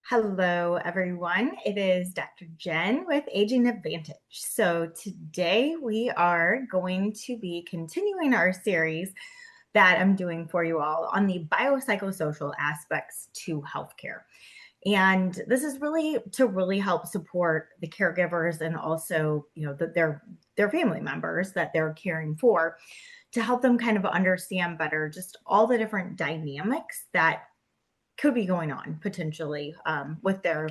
Hello, everyone. It is Dr. Jen with Aging Advantage. So, today we are going to be continuing our series that I'm doing for you all on the biopsychosocial aspects to healthcare. And this is really to really help support the caregivers and also, their family members that they're caring for to help them kind of understand better just all the different dynamics that could be going on potentially with their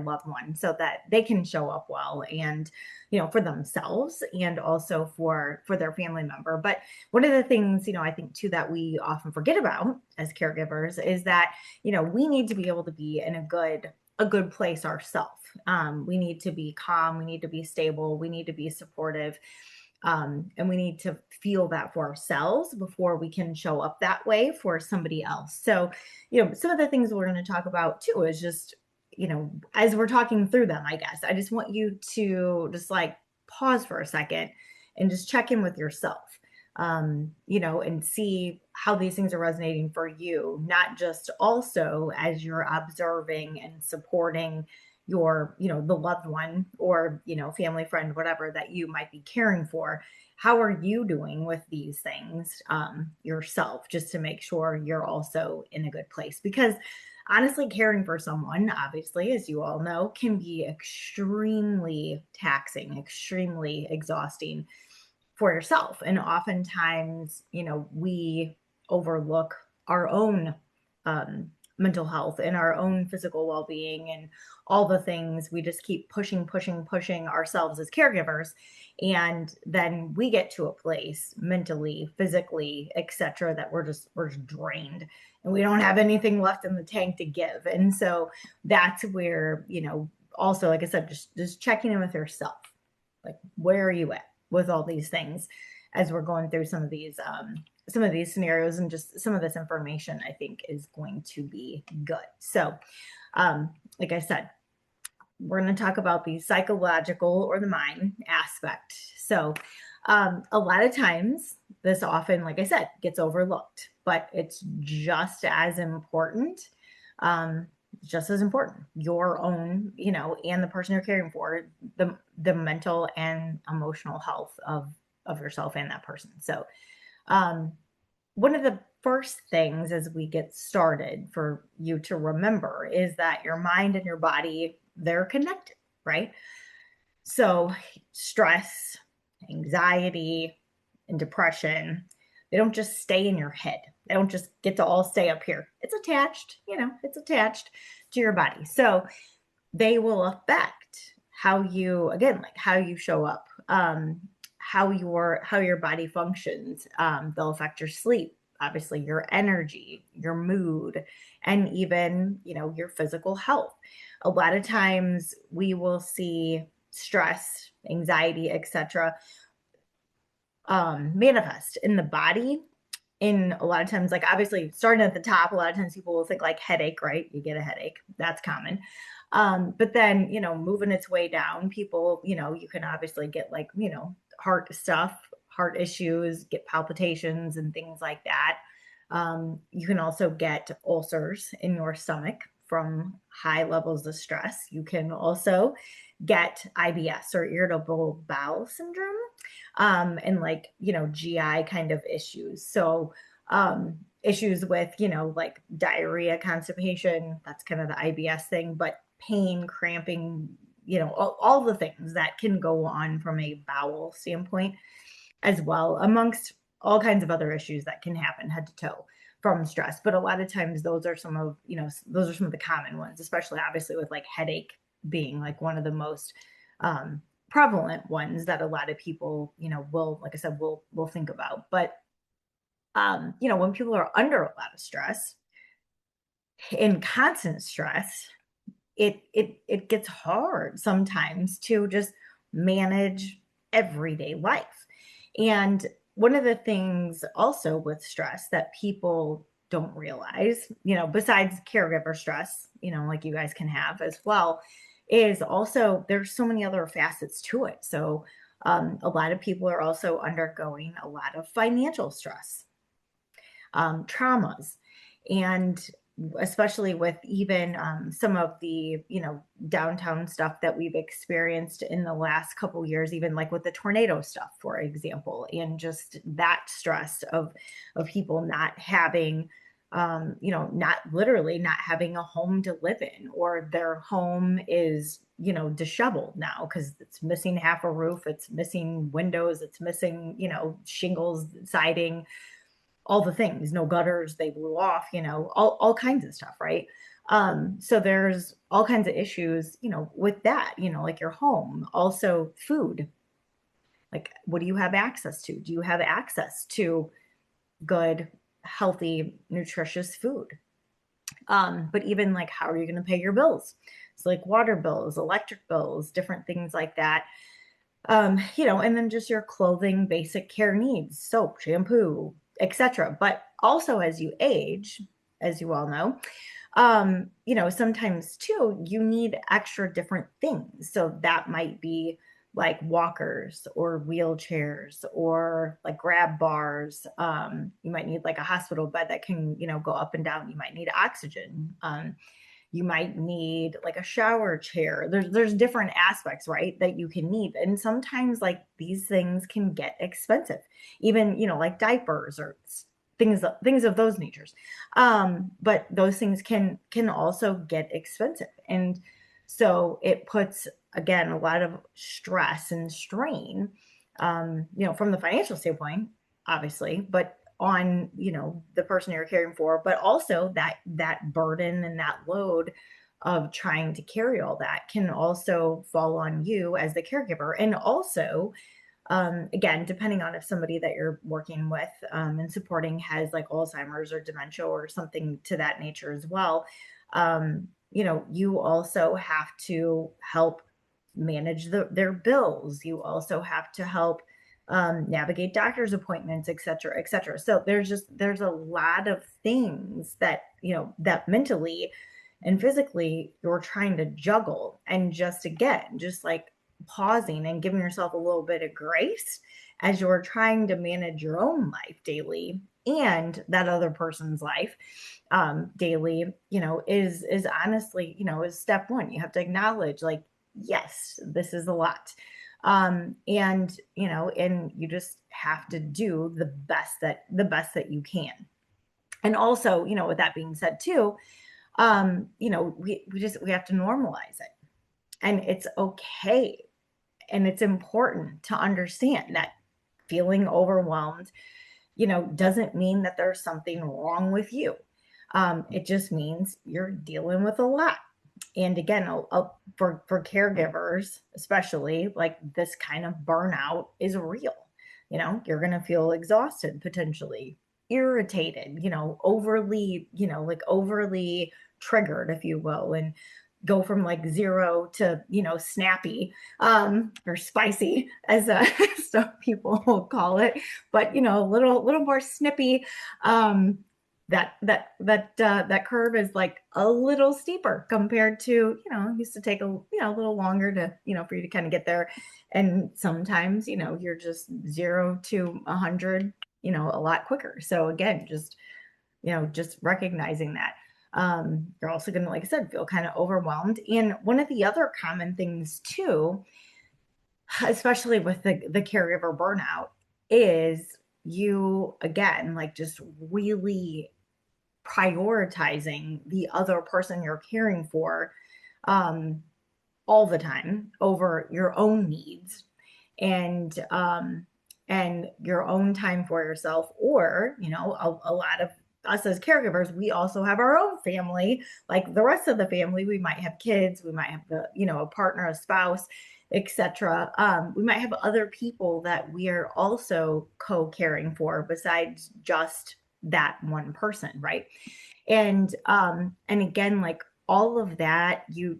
loved one so that they can show up well and for themselves and also for their family member. But one of the things I think too that we often forget about as caregivers is that we need to be able to be in a good place ourselves. We need to be calm, we need to be stable, we need to be supportive, and we need to feel that for ourselves before we can show up that way for somebody else. So, some of the things we're going to talk about too is just, as we're talking through them, I guess, I just want you to just like pause for a second and just check in with yourself, and see how these things are resonating for you, not just also as you're observing and supporting your the loved one or family friend, whatever that you might be caring for. How are you doing with these things yourself, just to make sure you're also in a good place? Because honestly, caring for someone, obviously, as you all know, can be extremely taxing, extremely exhausting for yourself. And oftentimes, we overlook our own mental health and our own physical well-being and all the things. We just keep pushing ourselves as caregivers, and then we get to a place mentally, physically, etc., that we're just drained and we don't have anything left in the tank to give. And so that's where also, like I said, just checking in with yourself, like where are you at with all these things as we're going through some of these scenarios, and just some of this information I think is going to be good. So like I said, we're going to talk about the psychological or the mind aspect. So a lot of times this often, like I said, gets overlooked, but it's just as important. Your own, and the person you're caring for, the mental and emotional health of yourself and that person. So one of the first things as we get started for you to remember is that your mind and your body, they're connected, right? So stress, anxiety, and depression, they don't just stay in your head. They don't just get to all stay up here. It's attached to your body. So they will affect how you, again, like how you show up, how your body functions. They'll affect your sleep, obviously your energy, your mood, and even your physical health. A lot of times we will see stress, anxiety, etc., manifest in the body. In a lot of times, like obviously starting at the top, a lot of times people will think like headache, right? You get a headache, that's common. But then moving its way down, people, you can obviously get like heart stuff, heart issues, get palpitations and things like that. You can also get ulcers in your stomach from high levels of stress. You can also get IBS, or irritable bowel syndrome, and like, GI kind of issues. So, issues with, like diarrhea, constipation, that's kind of the IBS thing, but pain, cramping, all the things that can go on from a bowel standpoint as well, amongst all kinds of other issues that can happen head to toe from stress. But a lot of times those are some of the common ones, especially obviously with like headache being like one of the most prevalent ones that a lot of people, will, like I said, will think about. But when people are under a lot of stress, in constant stress, it gets hard sometimes to just manage everyday life. And one of the things also with stress that people don't realize, besides caregiver stress, like you guys can have as well, is also there's so many other facets to it. So a lot of people are also undergoing a lot of financial stress, traumas. And especially with even some of the, downtown stuff that we've experienced in the last couple years, even like with the tornado stuff, for example, and just that stress of people not having, not literally not having a home to live in, or their home is, disheveled now because it's missing half a roof, it's missing windows, it's missing, shingles, siding, all the things, no gutters, they blew off, all kinds of stuff, right? So there's all kinds of issues, with that, like your home, also food. Like, what do you have access to? Do you have access to good, healthy, nutritious food? But even like, how are you going to pay your bills? It's like water bills, electric bills, different things like that. And then just your clothing, basic care needs, soap, shampoo, etc. But also as you age, as you all know, sometimes too, you need extra different things. So that might be like walkers or wheelchairs or like grab bars. You might need like a hospital bed that can, go up and down. You might need oxygen. You might need like a shower chair. There's different aspects, right, that you can need. And sometimes like these things can get expensive, even, like diapers or things of those natures. But those things can also get expensive. And so it puts, again, a lot of stress and strain, from the financial standpoint, obviously, but on, the person you're caring for, but also that burden and that load of trying to carry all that can also fall on you as the caregiver. And also, again, depending on if somebody that you're working with and supporting has like Alzheimer's or dementia or something to that nature as well, you also have to help manage their bills. You also have to help navigate doctor's appointments, et cetera, et cetera. So there's a lot of things that, that mentally and physically you're trying to juggle. And just again, just like pausing and giving yourself a little bit of grace as you're trying to manage your own life daily and that other person's life daily, is honestly, is step one. You have to acknowledge like, yes, this is a lot. And you just have to do the best that you can. And also, with that being said too, we have to normalize it. And it's okay. And it's important to understand that feeling overwhelmed, doesn't mean that there's something wrong with you. It just means you're dealing with a lot. And again, for caregivers, especially, like this kind of burnout is real. You're going to feel exhausted, potentially irritated, like overly triggered, if you will, and go from like zero to, snappy, or spicy, as some people will call it, but, a little more snippy. That curve is like a little steeper compared to, it used to take a little longer to, for you to kind of get there. And sometimes, you're just 0 to 100, a lot quicker. So again, just recognizing that. You're also going to, like I said, feel kind of overwhelmed. And one of the other common things too, especially with the caregiver burnout, is you, again, like just really prioritizing the other person you're caring for um, all the time over your own needs and your own time for yourself. Or, a lot of us as caregivers, we also have our own family, like the rest of the family. We might have kids, we might have a partner, a spouse, etc. We might have other people that we are also co-caring for besides just that one person, right? And again, like all of that, you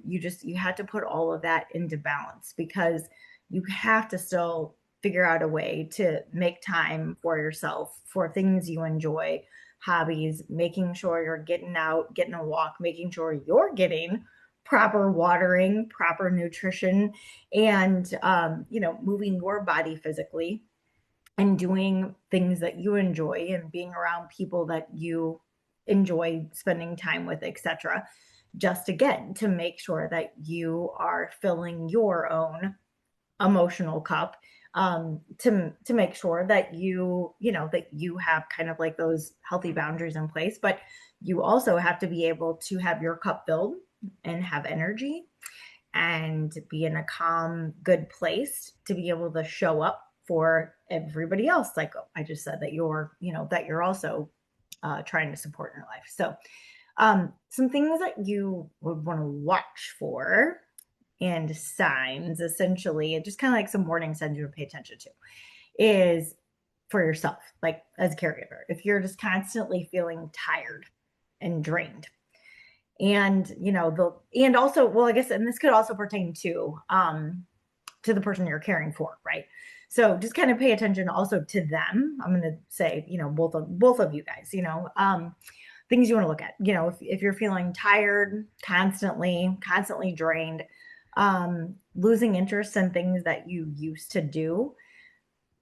had to put all of that into balance, because you have to still figure out a way to make time for yourself, for things you enjoy, hobbies, making sure you're getting out, getting a walk, making sure you're getting proper watering, proper nutrition, and moving your body physically and doing things that you enjoy and being around people that you enjoy spending time with, etc. Just again, to make sure that you are filling your own emotional cup, to make sure that that you have kind of like those healthy boundaries in place, but you also have to be able to have your cup filled and have energy and be in a calm, good place to be able to show up for everybody else. Like I just said, that you're also trying to support in your life. So, some things that you would want to watch for and signs, essentially, and just kind of like some warning signs you would pay attention to, is for yourself, like as a caregiver, if you're just constantly feeling tired and drained. And and also, well, I guess, and this could also pertain to the person you're caring for, right? So just kind of pay attention also to them. I'm going to say, both of you guys, things you want to look at. If you're feeling tired, constantly drained, losing interest in things that you used to do,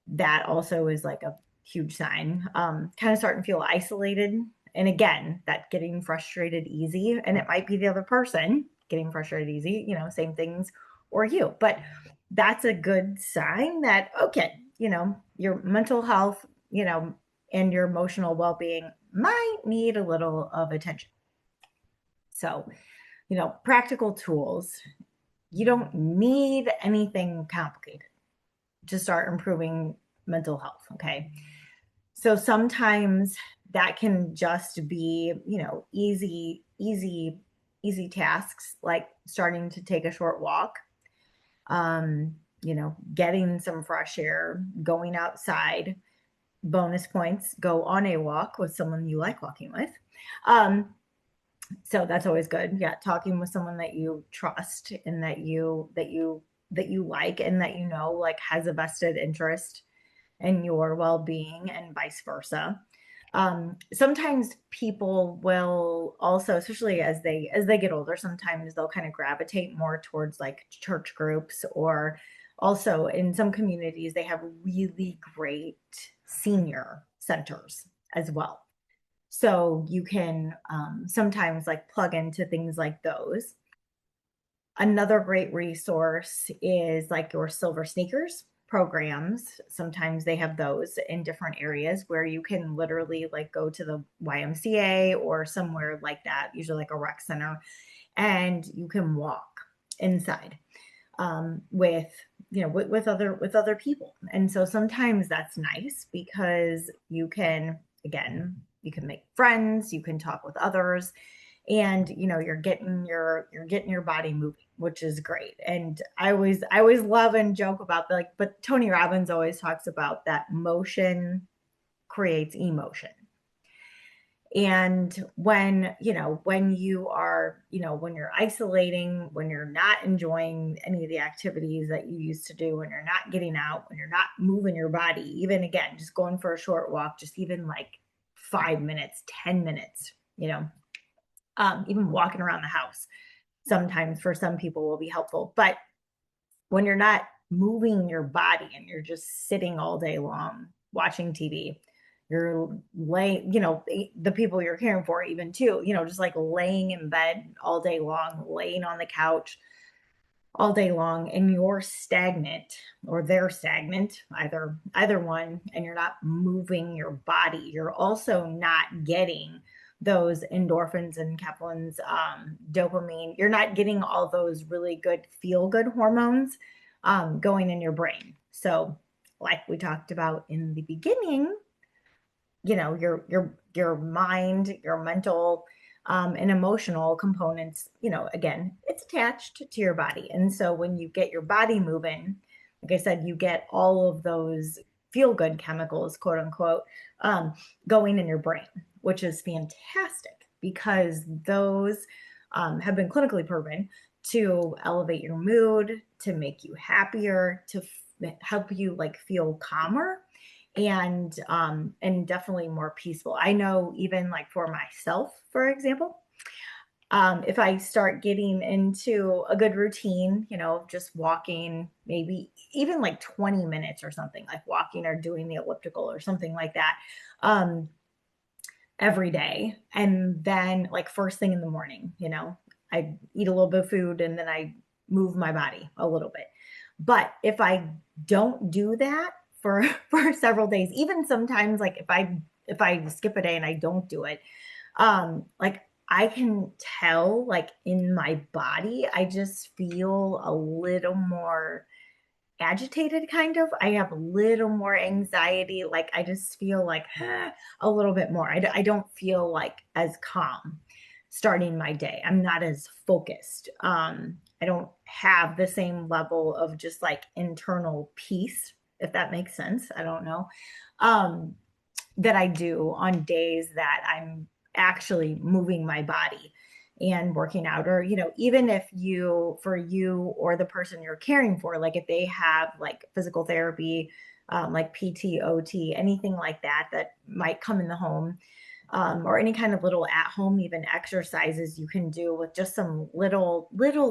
that also is like a huge sign. Kind of starting to feel isolated. And again, that getting frustrated easy, and it might be the other person getting frustrated easy, same things, or you. But that's a good sign that, okay, your mental health, and your emotional well-being might need a little of attention. So, practical tools. You don't need anything complicated to start improving mental health, okay? So sometimes that can just be, easy tasks, like starting to take a short walk, getting some fresh air, going outside. Bonus points, go on a walk with someone you like walking with. So that's always good. Yeah, talking with someone that you trust and that you like, and that like has a vested interest in your well-being, and vice versa. Sometimes people will also, especially as they get older, sometimes they'll kind of gravitate more towards like church groups, or also in some communities they have really great senior centers as well. So you can sometimes like plug into things like those. Another great resource is like your Silver Sneakers programs. Sometimes they have those in different areas where you can literally like go to the YMCA or somewhere like that, usually like a rec center, and you can walk inside, with other people. And so sometimes that's nice because you can make friends, you can talk with others, and you're getting your body moving, which is great. And I always love and joke about but Tony Robbins always talks about that motion creates emotion. And when you're isolating, when you're not enjoying any of the activities that you used to do, when you're not getting out, when you're not moving your body, even again, just going for a short walk, just even like 5 minutes, 10 minutes, even walking around the house, sometimes for some people will be helpful. But when you're not moving your body and you're just sitting all day long watching TV, you're laying, the people you're caring for, even too, just like laying in bed all day long, laying on the couch all day long, and you're stagnant, or they're stagnant, either one, and you're not moving your body, you're also not getting those endorphins and enkephalins, dopamine. You're not getting all those really good feel good hormones going in your brain. So, like we talked about in the beginning, your mind, your mental, and emotional components, again, it's attached to your body. And so when you get your body moving, like I said, you get all of those feel good chemicals, quote unquote, going in your brain, which is fantastic because those have been clinically proven to elevate your mood, to make you happier, to help you like feel calmer, and definitely more peaceful. I know, even like for myself, for example, if I start getting into a good routine, just walking, maybe even like 20 minutes or something, like walking or doing the elliptical or something like that, every day. And then like first thing in the morning, I eat a little bit of food and then I move my body a little bit. But if I don't do that for for several days, even sometimes like if I skip a day and I don't do it, like I can tell like in my body, I just feel a little more agitated kind of. I have a little more anxiety. Like I just feel like a little bit more. I don't feel like as calm starting my day. I'm not as focused. I don't have the same level of just like internal peace, if that makes sense. I don't know. Um, that I do on days that I'm actually moving my body and working out, or even if you for you or the person you're caring for, like if they have like physical therapy, like PT, OT, anything like that that might come in the home, or any kind of little at home even exercises you can do with just some little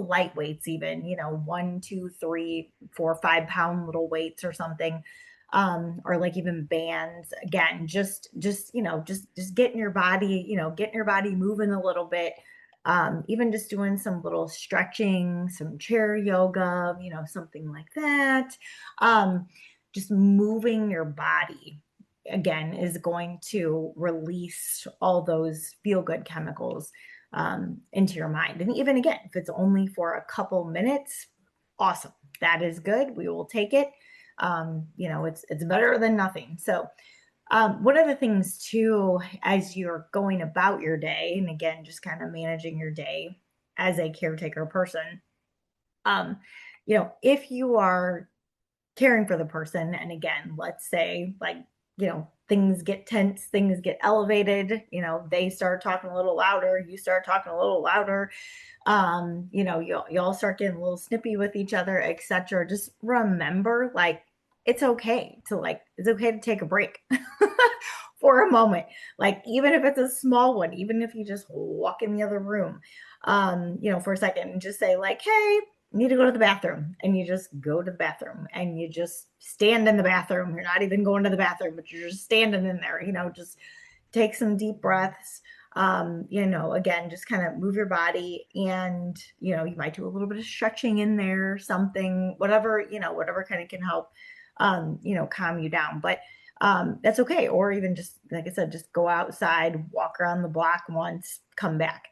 light weights, even 1, 2, 3, 4, 5 pound little weights or something, or like even bands. Again, just getting your body, getting your body moving a little bit. Even just doing some little stretching, some chair yoga, something like that. Just moving your body again is going to release all those feel good chemicals into your mind. And even again, if it's only for a couple minutes, awesome. That is good. We will take it. It's better than nothing. So one of the things too, as you're going about your day, and again, just kind of managing your day as a caretaker person, um, if you are caring for the person, and again, let's say like, things get tense, things get elevated, they start talking a little louder, you start talking a little louder, y'all start getting a little snippy with each other, etc. Just remember, like, it's okay to take a break for a moment. Like, even if it's a small one, even if you just walk in the other room, for a second and just say, like, hey, need to go to the bathroom, and you just go to the bathroom and you just stand in the bathroom. You're not even going to the bathroom, but you're just standing in there, just take some deep breaths. Again, just kind of move your body, and you might do a little bit of stretching in there, something, whatever kind of can help calm you down. But that's okay. Or even just like I said, just go outside, walk around the block once, come back.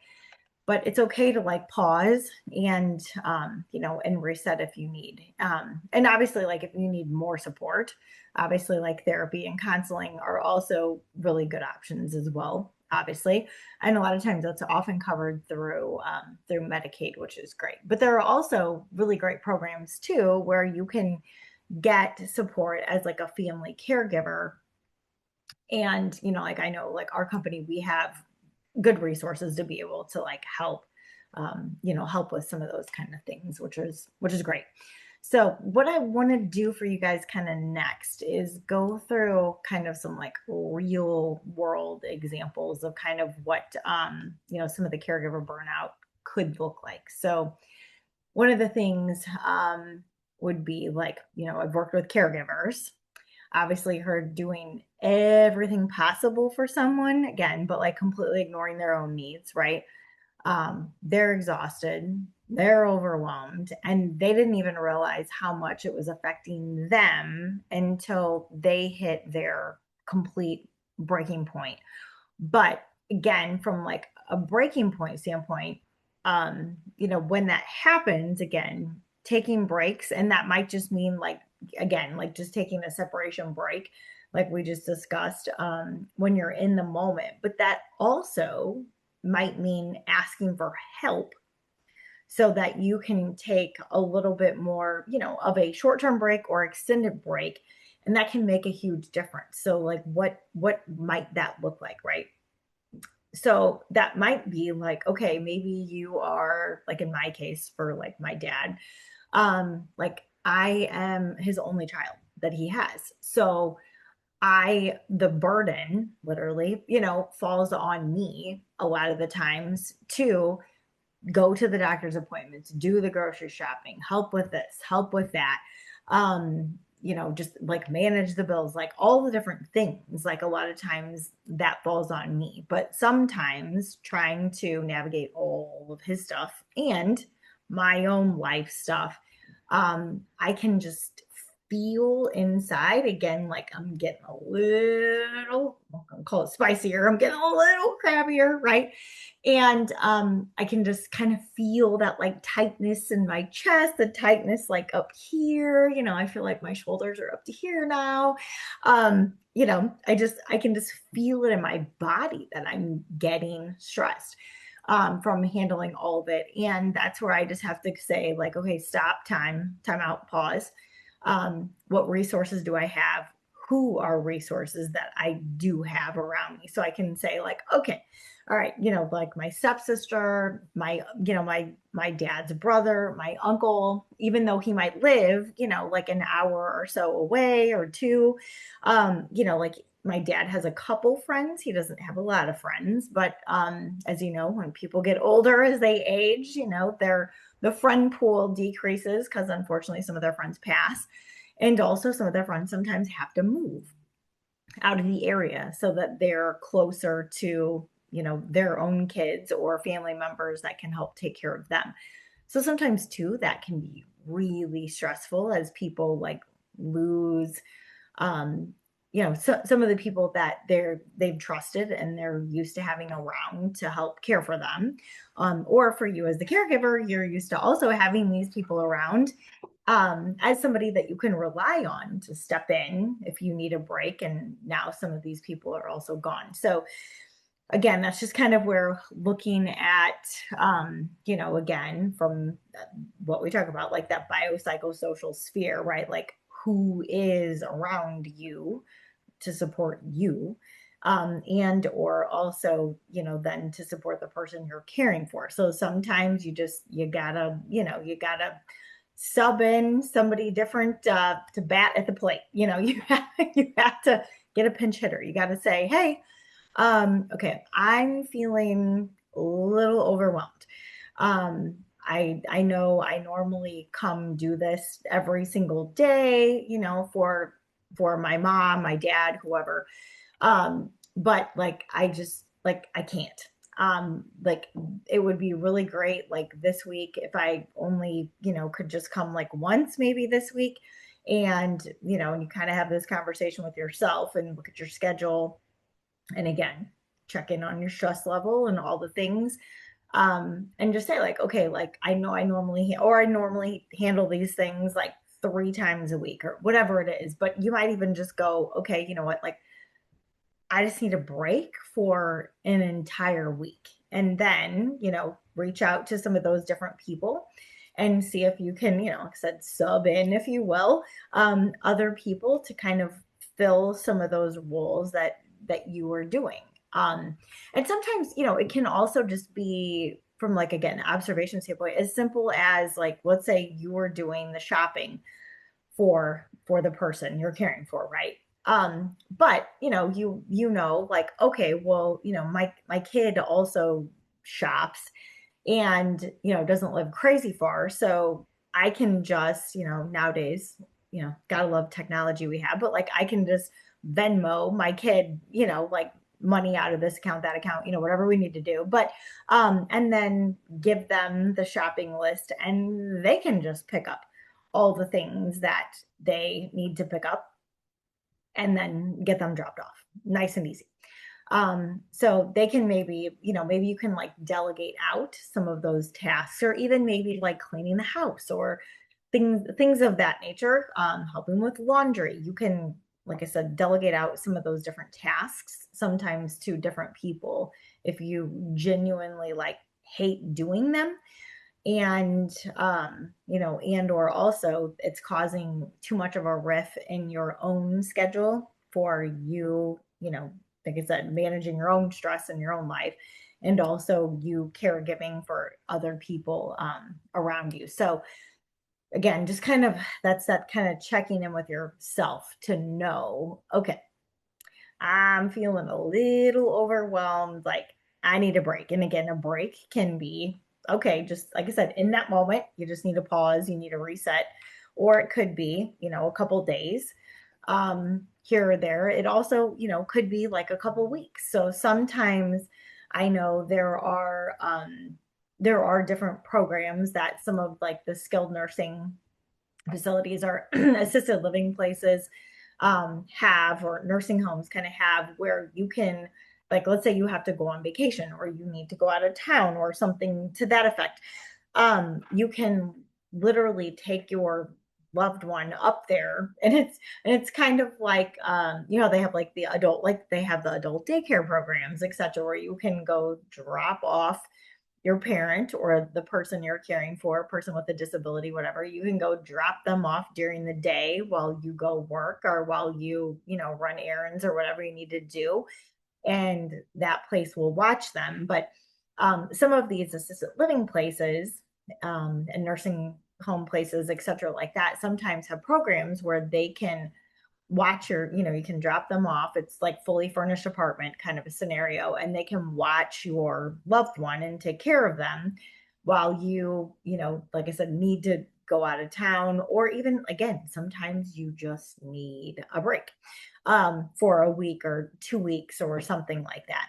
But it's okay to like pause and and reset if you need. And obviously, like if you need more support, obviously like therapy and counseling are also really good options as well, obviously. And a lot of times that's often covered through Medicaid, which is great. But there are also really great programs too where you can get support as like a family caregiver. And like I know like our company, we have good resources to be able to like help help with some of those kind of things, which is great. So what I want to do for you guys kind of next is go through kind of some like real world examples of kind of what some of the caregiver burnout could look like. So one of the things would be like, I've worked with caregivers, obviously her doing everything possible for someone, again, but like completely ignoring their own needs, right? They're exhausted, they're overwhelmed, and they didn't even realize how much it was affecting them until they hit their complete breaking point. But again, from like a breaking point standpoint, when that happens, again, taking breaks, and that might just mean like, again, like just taking a separation break, like we just discussed, when you're in the moment. But that also might mean asking for help so that you can take a little bit more, of a short-term break or extended break. And that can make a huge difference. So like what might that look like, right? So that might be like, okay, maybe you are like in my case for like my dad, like I am his only child that he has. So the burden literally, falls on me a lot of the times to go to the doctor's appointments, do the grocery shopping, help with this, help with that. just like manage the bills, like all the different things. Like a lot of times that falls on me, but sometimes trying to navigate all of his stuff and my own life stuff, I can just feel inside again, like I'm getting a little, I'm gonna call it spicier. I'm getting a little crabbier, right? And I can just kind of feel that like tightness in my chest, the tightness like up here. I feel like my shoulders are up to here now. I can just feel it in my body that I'm getting stressed from handling all of it. And that's where I just have to say, like, okay, stop, time out, pause. What resources do I have? Who are resources that I do have around me? So I can say, like, okay, all right, like my stepsister, my dad's brother, my uncle, even though he might live, like an hour or so away or two, like my dad has a couple friends. He doesn't have a lot of friends, but as you know, when people get older, as they age, the friend pool decreases because unfortunately some of their friends pass. And also some of their friends sometimes have to move out of the area so that they're closer to, their own kids or family members that can help take care of them. So sometimes too, that can be really stressful as people like lose some of the people that they've trusted and they're used to having around to help care for them. Or for you as the caregiver, you're used to also having these people around as somebody that you can rely on to step in if you need a break. And now some of these people are also gone. So again, that's just kind of where looking at, again, from what we talk about, like that biopsychosocial sphere, right? Like who is around you to support you, and or also, then to support the person you're caring for. So sometimes you gotta sub in somebody different to bat at the plate. You have to get a pinch hitter. You got to say, hey, okay, I'm feeling a little overwhelmed. I know I normally come do this every single day, for my mom, my dad, whoever. But like I just like I can't. Like it would be really great like this week if I only, could just come like once maybe this week. And you kind of have this conversation with yourself and look at your schedule and again check in on your stress level and all the things, and just say like, okay, like I know I normally handle these things like 3 times a week or whatever it is, but you might even just go, okay, you know what, like I just need a break for an entire week, and then reach out to some of those different people and see if you can, like I said, sub in, if you will, other people to kind of fill some of those roles that you were doing. And sometimes, it can also just be from like, again, observation standpoint, as simple as like, let's say you were doing the shopping for the person you're caring for, right? But like, okay, well, my kid also shops and doesn't live crazy far, so I can just nowadays, gotta love technology we have, but like I can just Venmo my kid, like money out of this account, that account, whatever we need to do, but and then give them the shopping list and they can just pick up all the things that they need to pick up and then get them dropped off nice and easy. So they can maybe you can like delegate out some of those tasks, or even maybe like cleaning the house or things of that nature, helping with laundry. You can, like I said, delegate out some of those different tasks sometimes to different people if you genuinely like hate doing them. And and or also it's causing too much of a riff in your own schedule for you, like I said, managing your own stress in your own life, and also you caregiving for other people around you. So again, just kind of that's that kind of checking in with yourself to know, okay, I'm feeling a little overwhelmed, like I need a break. And again, a break can be okay, just like I said, in that moment, you just need to pause, you need to reset, or it could be, a couple days here or there. It also, could be like a couple weeks. So sometimes I know there are different programs that some of like the skilled nursing facilities or assisted living places have, or nursing homes kind of have, where you can, like, let's say you have to go on vacation or you need to go out of town or something to that effect. You can literally take your loved one up there, and it's kind of like, they have like they have the adult daycare programs, etc., where you can go drop off your parent or the person you're caring for, a person with a disability, whatever. You can go drop them off during the day while you go work, or while run errands or whatever you need to do, and that place will watch them. But some of these assisted living places, and nursing home places, etc., like that, sometimes have programs where they can watch you can drop them off. It's like fully furnished apartment kind of a scenario, and they can watch your loved one and take care of them while like I said, need to go out of town, or even, again, sometimes you just need a break for a week or 2 weeks or something like that.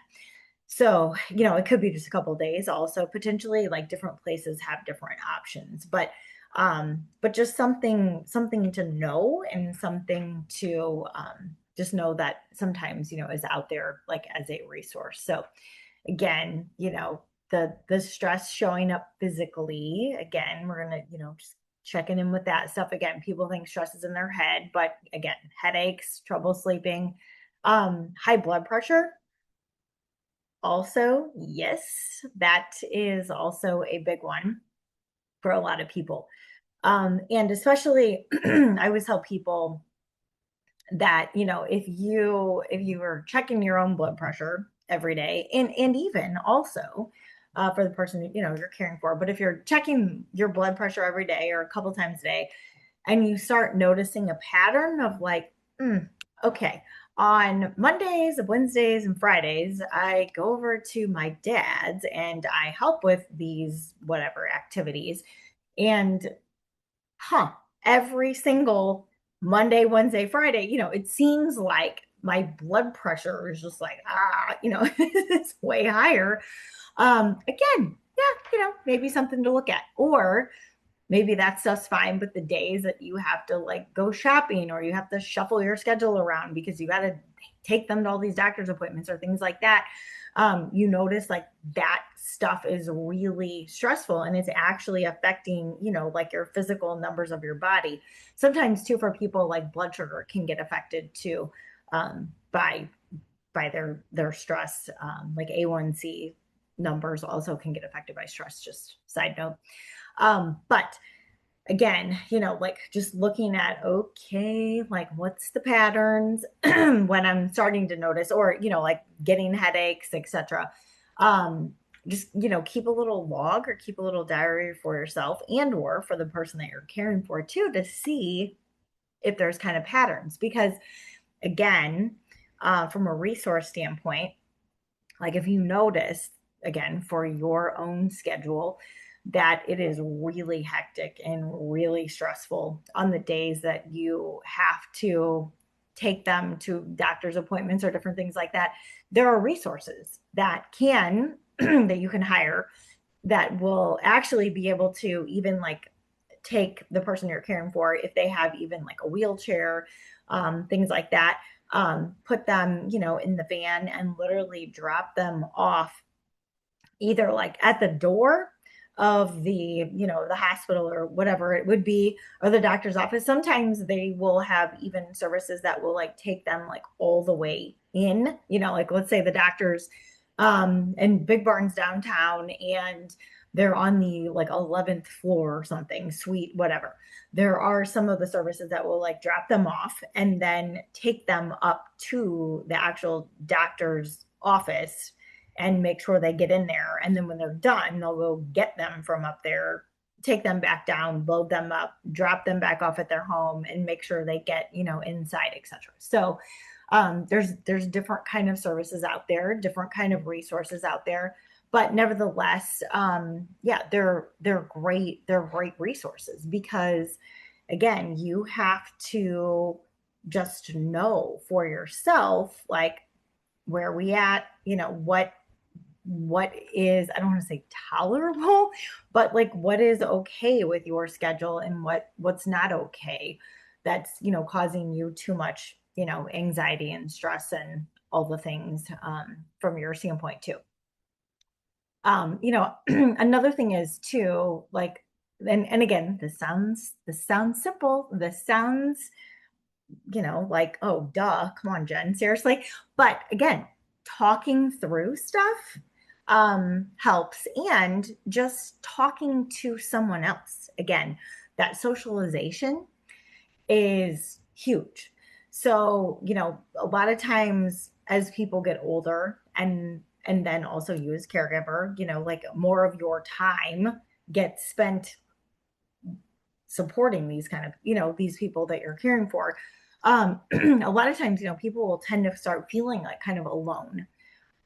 So, it could be just a couple of days. Also, potentially, like, different places have different options, but just something to know, and something to just know that sometimes is out there, like, as a resource. So again, the stress showing up physically, again, we're gonna just checking in with that stuff. Again, people think stress is in their head, but again, headaches, trouble sleeping, high blood pressure. Also, yes, that is also a big one for a lot of people. And especially, I always tell people that, if you are checking your own blood pressure every day, and even also for the person you're caring for, but if you're checking your blood pressure every day or a couple times a day, and you start noticing a pattern of like, okay, on Mondays, Wednesdays, and Fridays, I go over to my dad's and I help with these whatever activities. And every single Monday, Wednesday, Friday, it seems like my blood pressure is just like, it's way higher. Again, yeah, maybe something to look at. Or maybe that stuff's fine, but the days that you have to like go shopping, or you have to shuffle your schedule around because you got to take them to all these doctor's appointments or things like that, you notice like that stuff is really stressful, and it's actually affecting, like your physical numbers of your body. Sometimes too, for people, like blood sugar can get affected too, by their stress. Like A1C numbers also can get affected by stress, just side note. But again, like, just looking at, okay, like, what's the patterns when I'm starting to notice, or, like getting headaches, etc. Just, keep a little log or keep a little diary for yourself, and or for the person that you're caring for too, to see if there's kind of patterns. Because again, from a resource standpoint, like, if you notice, again, for your own schedule, that it is really hectic and really stressful on the days that you have to take them to doctor's appointments or different things like that, there are resources that that you can hire, that will actually be able to even like take the person you're caring for, if they have even like a wheelchair, things like that, put them, in the van, and literally drop them off either like at the door of the hospital or whatever it would be, or the doctor's office. Sometimes they will have even services that will like take them like all the way in, like, let's say the doctor's in Big Barns downtown, and they're on the like 11th floor or something, suite, whatever. There are some of the services that will like drop them off and then take them up to the actual doctor's office and make sure they get in there. And then when they're done, they'll go get them from up there, take them back down, load them up, drop them back off at their home, and make sure they get, inside, etc. So there's different kind of services out there, different kind of resources out there. But nevertheless, yeah, they're great resources, because again, you have to just know for yourself, like, where we at, what is, I don't want to say tolerable, but like what is okay with your schedule and what's not okay, that's causing you too much anxiety and stress and all the things, from your standpoint too. Another thing is too, like, and again, this sounds simple, this sounds like, oh, duh, come on, Jen, seriously. But again, talking through stuff helps, and just talking to someone else. Again, that socialization is huge. So, a lot of times as people get older, and then also you as caregiver, like more of your time gets spent supporting these kind of, these people that you're caring for. A lot of times, people will tend to start feeling like kind of alone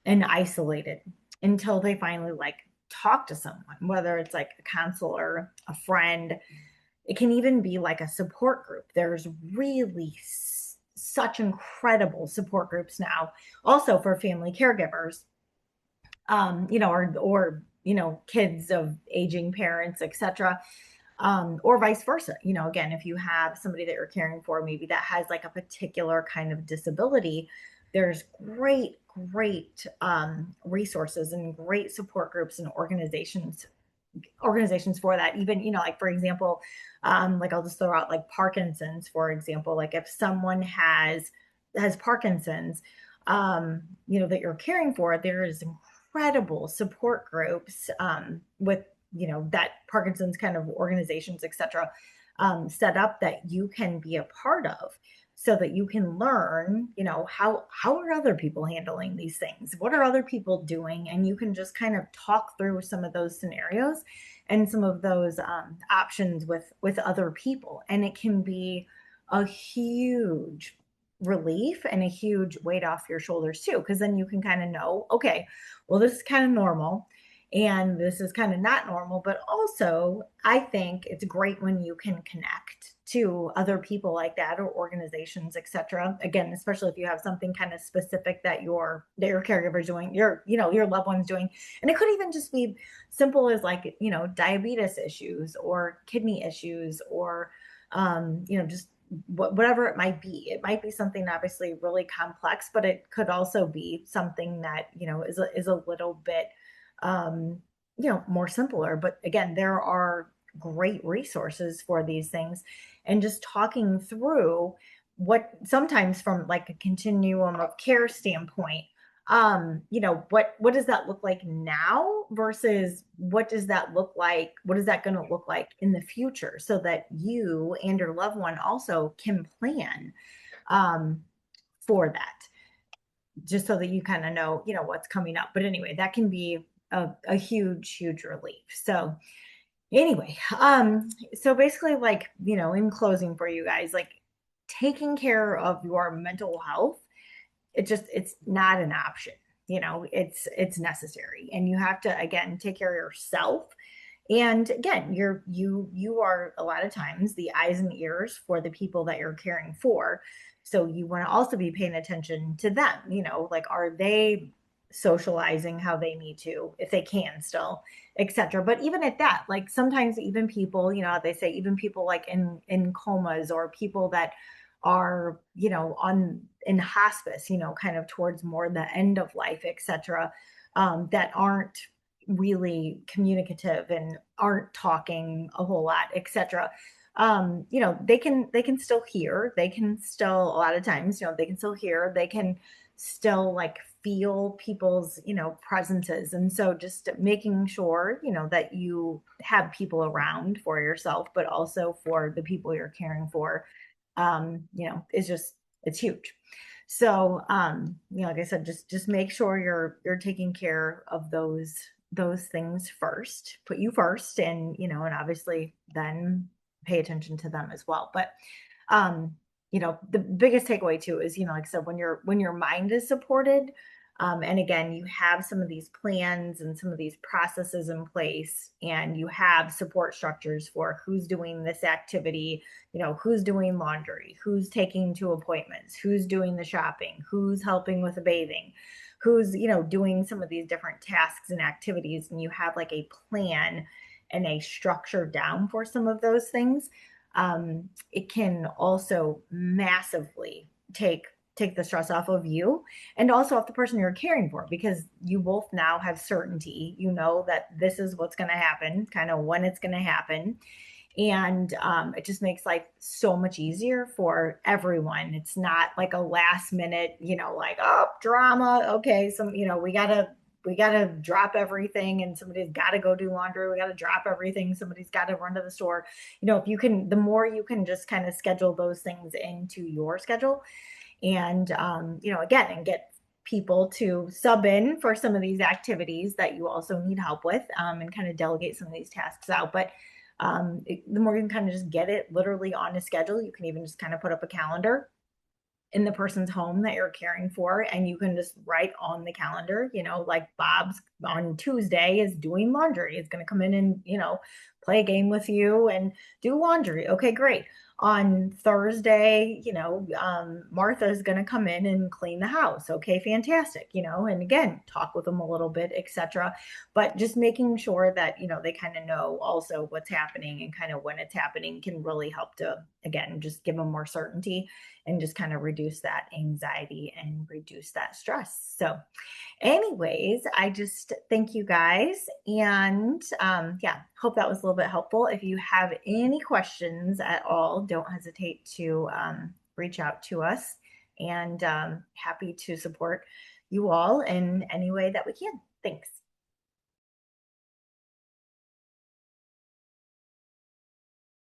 and isolated until they finally like talk to someone, whether it's like a counselor, a friend. It can even be like a support group. There's really such incredible support groups now, also for family caregivers, or kids of aging parents, etc., or vice versa. Again, if you have somebody that you're caring for, maybe that has like a particular kind of disability, there's great resources and great support groups and organizations for that. Even, like, for example, like, I'll just throw out like Parkinson's, for example. Like, if someone has Parkinson's, that you're caring for, there is incredible support groups, with that Parkinson's kind of organizations, etc., set up that you can be a part of, so that you can learn, how are other people handling these things? What are other people doing? And you can just kind of talk through some of those scenarios and some of those, options with other people. And it can be a huge relief and a huge weight off your shoulders too, because then you can kind of know, okay, well, this is kind of normal and this is kind of not normal. But also, I think it's great when you can connect to other people like that, or organizations, etc. Again, especially if you have something kind of specific that your caregiver's doing, your loved one's doing. And it could even just be simple as like, diabetes issues or kidney issues, or just whatever it might be. It might be something obviously really complex, but it could also be something that is a little bit, more simpler. But again, there are great resources for these things, and just talking through what, sometimes from like a continuum of care standpoint, what does that look like now versus what is that going to look like in the future, so that you and your loved one also can plan, um, for that, just so that you kind of know, what's coming up. But anyway, that can be a huge relief. So anyway, so basically, like, in closing for you guys, like, taking care of your mental health, it's not an option. It's necessary, and you have to, again, take care of yourself. And again, you are a lot of times the eyes and ears for the people that you're caring for. So you want to also be paying attention to them. Like, are they socializing how they need to, if they can still, etc. But even at that, like, sometimes even people, they say even people like in comas, or people that are, on in hospice, kind of towards more the end of life, etc., that aren't really communicative and aren't talking a whole lot, etc. They can still hear. They can still, a lot of times, they can still hear. They can still like feel people's, presences. And so just making sure, that you have people around for yourself, but also for the people you're caring for, is just, it's huge. So, like I said, just make sure you're taking care of those things first. Put you first, and obviously then pay attention to them as well. But the biggest takeaway too is, like I said, when your mind is supported, And again, you have some of these plans and some of these processes in place, and you have support structures for who's doing this activity, who's doing laundry, who's taking to appointments, who's doing the shopping, who's helping with the bathing, who's, doing some of these different tasks and activities. And you have like a plan and a structure down for some of those things. It can also massively take the stress off of you and also off the person you're caring for, because you both now have certainty. You know that this is what's going to happen, kind of when it's going to happen. And it just makes life so much easier for everyone. It's not like a last minute, like, oh, drama. Okay, we gotta drop everything, and somebody's got to go do laundry. We got to drop everything. Somebody's got to run to the store. If you can, the more you can just kind of schedule those things into your schedule, and again, and get people to sub in for some of these activities that you also need help with, and kind of delegate some of these tasks out. But the more you can kind of just get it literally on a schedule. You can even just kind of put up a calendar in the person's home that you're caring for, and you can just write on the calendar, like Bob's on Tuesday is doing laundry. It's going to come in and, play a game with you and do laundry. Okay, great. On Thursday, Martha's going to come in and clean the house. Okay, fantastic. And again, talk with them a little bit, etc. But just making sure that, they kind of know also what's happening and kind of when it's happening can really help to, again, just give them more certainty and just kind of reduce that anxiety and reduce that stress. So anyways, I just thank you guys, and yeah, hope that was a little bit helpful. If you have any questions at all, don't hesitate to reach out to us, and happy to support you all in any way that we can. Thanks.